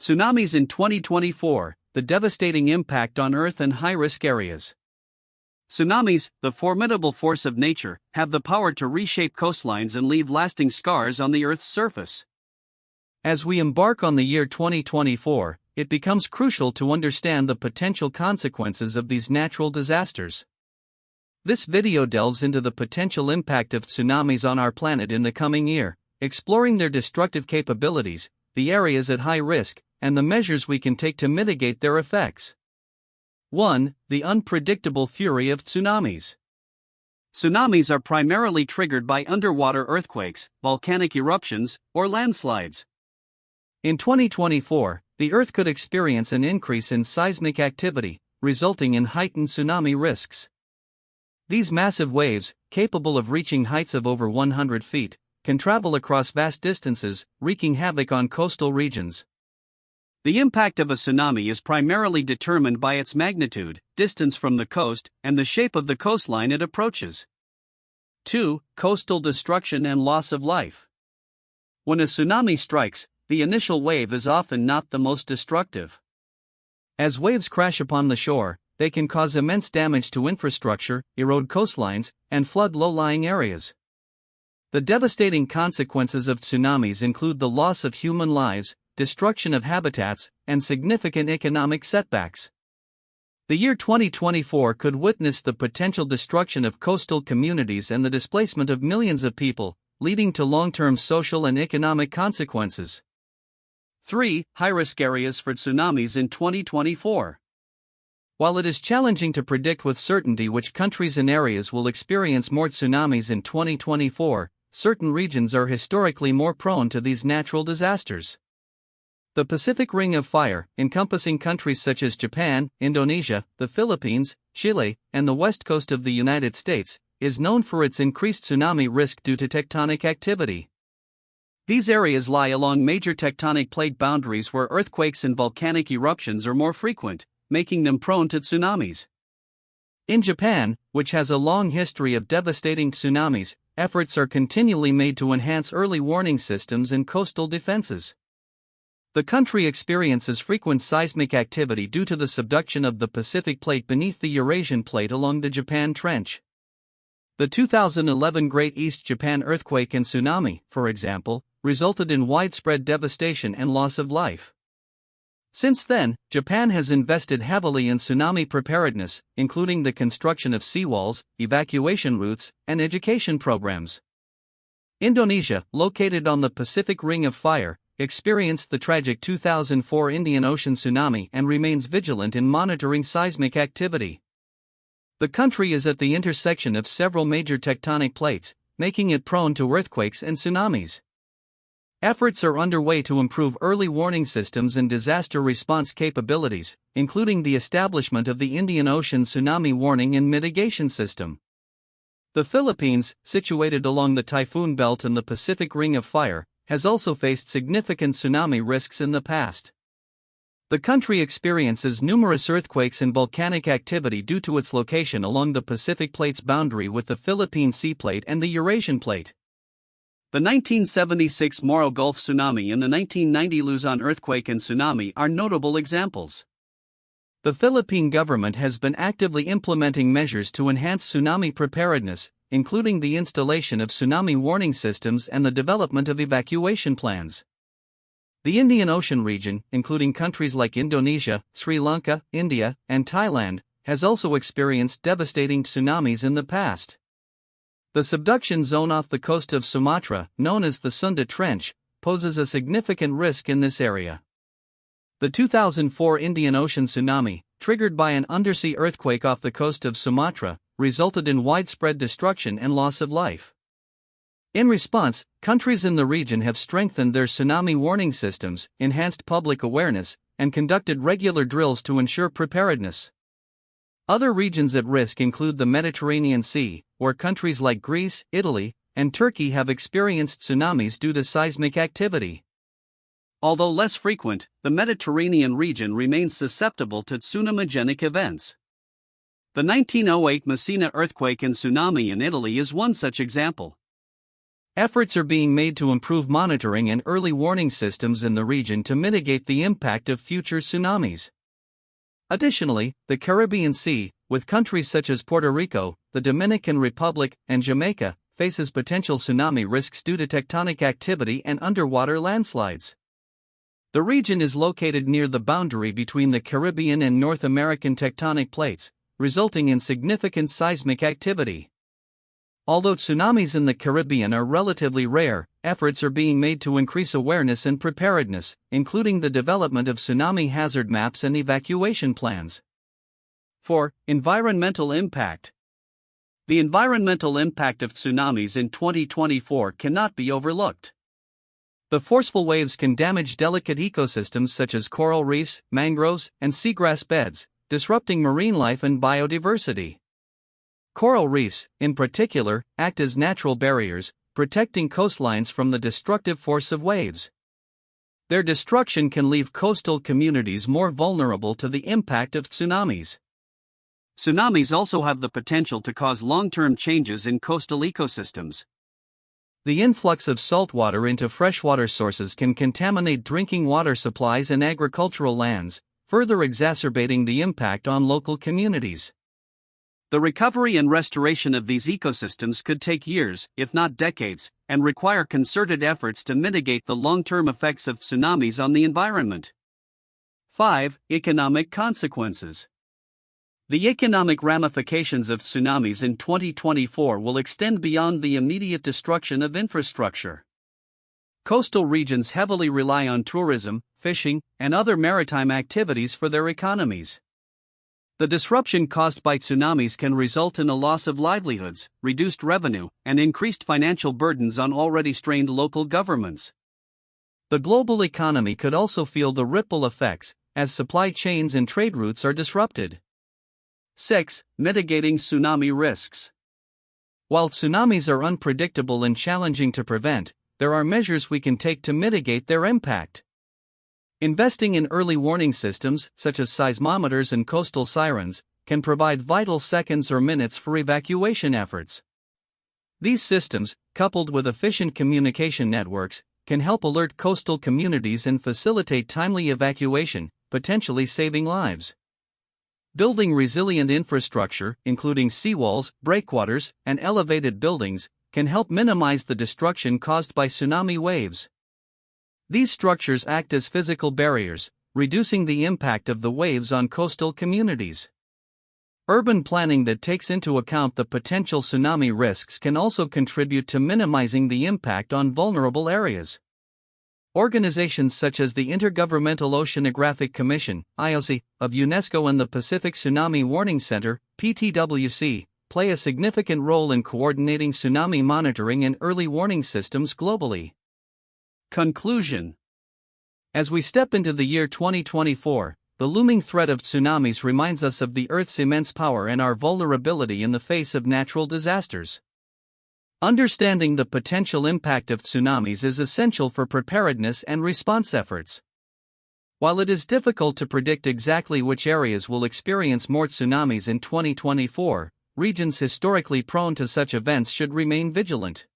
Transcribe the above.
Tsunamis in 2024, the devastating impact on Earth and high-risk areas. Tsunamis, the formidable force of nature, have the power to reshape coastlines and leave lasting scars on the Earth's surface. As we embark on the year 2024, it becomes crucial to understand the potential consequences of these natural disasters. This video delves into the potential impact of tsunamis on our planet in the coming year, exploring their destructive capabilities, the areas at high risk, and the measures we can take to mitigate their effects. 1. The unpredictable fury of tsunamis. Tsunamis are primarily triggered by underwater earthquakes, volcanic eruptions, or landslides. In 2024, the Earth could experience an increase in seismic activity, resulting in heightened tsunami risks. These massive waves, capable of reaching heights of over 100 feet, can travel across vast distances, wreaking havoc on coastal regions. The impact of a tsunami is primarily determined by its magnitude, distance from the coast, and the shape of the coastline it approaches. 2. Coastal destruction and loss of life. When a tsunami strikes, the initial wave is often not the most destructive. As waves crash upon the shore, they can cause immense damage to infrastructure, erode coastlines, and flood low-lying areas. The devastating consequences of tsunamis include the loss of human lives, destruction of habitats, and significant economic setbacks. The year 2024 could witness the potential destruction of coastal communities and the displacement of millions of people, leading to long-term social and economic consequences. 3. High-risk areas for tsunamis in 2024. While it is challenging to predict with certainty which countries and areas will experience more tsunamis in 2024, certain regions are historically more prone to these natural disasters. The Pacific Ring of Fire, encompassing countries such as Japan, Indonesia, the Philippines, Chile, and the west coast of the United States, is known for its increased tsunami risk due to tectonic activity. These areas lie along major tectonic plate boundaries where earthquakes and volcanic eruptions are more frequent, making them prone to tsunamis. In Japan, which has a long history of devastating tsunamis, efforts are continually made to enhance early warning systems and coastal defenses. The country experiences frequent seismic activity due to the subduction of the Pacific Plate beneath the Eurasian Plate along the Japan Trench. The 2011 Great East Japan earthquake and tsunami, for example, resulted in widespread devastation and loss of life. Since then, Japan has invested heavily in tsunami preparedness, including the construction of seawalls, evacuation routes, and education programs. Indonesia, located on the Pacific Ring of Fire, experienced the tragic 2004 Indian Ocean tsunami and remains vigilant in monitoring seismic activity. The country is at the intersection of several major tectonic plates, making it prone to earthquakes and tsunamis. Efforts are underway to improve early warning systems and disaster response capabilities, including the establishment of the Indian Ocean Tsunami Warning and Mitigation System. The Philippines, situated along the typhoon belt and the Pacific Ring of Fire, has also faced significant tsunami risks in the past. The country experiences numerous earthquakes and volcanic activity due to its location along the Pacific Plate's boundary with the Philippine Sea Plate and the Eurasian Plate. The 1976 Moro Gulf tsunami and the 1990 Luzon earthquake and tsunami are notable examples. The Philippine government has been actively implementing measures to enhance tsunami preparedness, including the installation of tsunami warning systems and the development of evacuation plans. The Indian Ocean region, including countries like Indonesia, Sri Lanka, India, and Thailand, has also experienced devastating tsunamis in the past. The subduction zone off the coast of Sumatra, known as the Sunda Trench, poses a significant risk in this area. The 2004 Indian Ocean tsunami, triggered by an undersea earthquake off the coast of Sumatra, resulted in widespread destruction and loss of life. In response, countries in the region have strengthened their tsunami warning systems, enhanced public awareness, and conducted regular drills to ensure preparedness. Other regions at risk include the Mediterranean Sea, where countries like Greece, Italy, and Turkey have experienced tsunamis due to seismic activity. Although less frequent, the Mediterranean region remains susceptible to tsunamigenic events. The 1908 Messina earthquake and tsunami in Italy is one such example. Efforts are being made to improve monitoring and early warning systems in the region to mitigate the impact of future tsunamis. Additionally, the Caribbean Sea, with countries such as Puerto Rico, the Dominican Republic, and Jamaica, faces potential tsunami risks due to tectonic activity and underwater landslides. The region is located near the boundary between the Caribbean and North American tectonic plates, resulting in significant seismic activity. Although tsunamis in the Caribbean are relatively rare, efforts are being made to increase awareness and preparedness, including the development of tsunami hazard maps and evacuation plans. 4. Environmental impact. The environmental impact of tsunamis in 2024 cannot be overlooked. The forceful waves can damage delicate ecosystems such as coral reefs, mangroves, and seagrass beds, disrupting marine life and biodiversity. Coral reefs, in particular, act as natural barriers, protecting coastlines from the destructive force of waves. Their destruction can leave coastal communities more vulnerable to the impact of tsunamis. Tsunamis also have the potential to cause long-term changes in coastal ecosystems. The influx of saltwater into freshwater sources can contaminate drinking water supplies and agricultural lands, further exacerbating the impact on local communities. The recovery and restoration of these ecosystems could take years, if not decades, and require concerted efforts to mitigate the long-term effects of tsunamis on the environment. 5. Economic consequences. The economic ramifications of tsunamis in 2024 will extend beyond the immediate destruction of infrastructure. Coastal regions heavily rely on tourism, fishing, and other maritime activities for their economies. The disruption caused by tsunamis can result in a loss of livelihoods, reduced revenue, and increased financial burdens on already strained local governments. The global economy could also feel the ripple effects, as supply chains and trade routes are disrupted. 6. Mitigating tsunami risks. While tsunamis are unpredictable and challenging to prevent, there are measures we can take to mitigate their impact. Investing in early warning systems, such as seismometers and coastal sirens, can provide vital seconds or minutes for evacuation efforts. These systems, coupled with efficient communication networks, can help alert coastal communities and facilitate timely evacuation, potentially saving lives. Building resilient infrastructure, including seawalls, breakwaters, and elevated buildings, can help minimize the destruction caused by tsunami waves. These structures act as physical barriers, reducing the impact of the waves on coastal communities. Urban planning that takes into account the potential tsunami risks can also contribute to minimizing the impact on vulnerable areas. Organizations such as the Intergovernmental Oceanographic Commission (IOC) of UNESCO and the Pacific Tsunami Warning Center (PTWC) play a significant role in coordinating tsunami monitoring and early warning systems globally. Conclusion. As we step into the year 2024, the looming threat of tsunamis reminds us of the Earth's immense power and our vulnerability in the face of natural disasters. Understanding the potential impact of tsunamis is essential for preparedness and response efforts. While it is difficult to predict exactly which areas will experience more tsunamis in 2024, regions historically prone to such events should remain vigilant.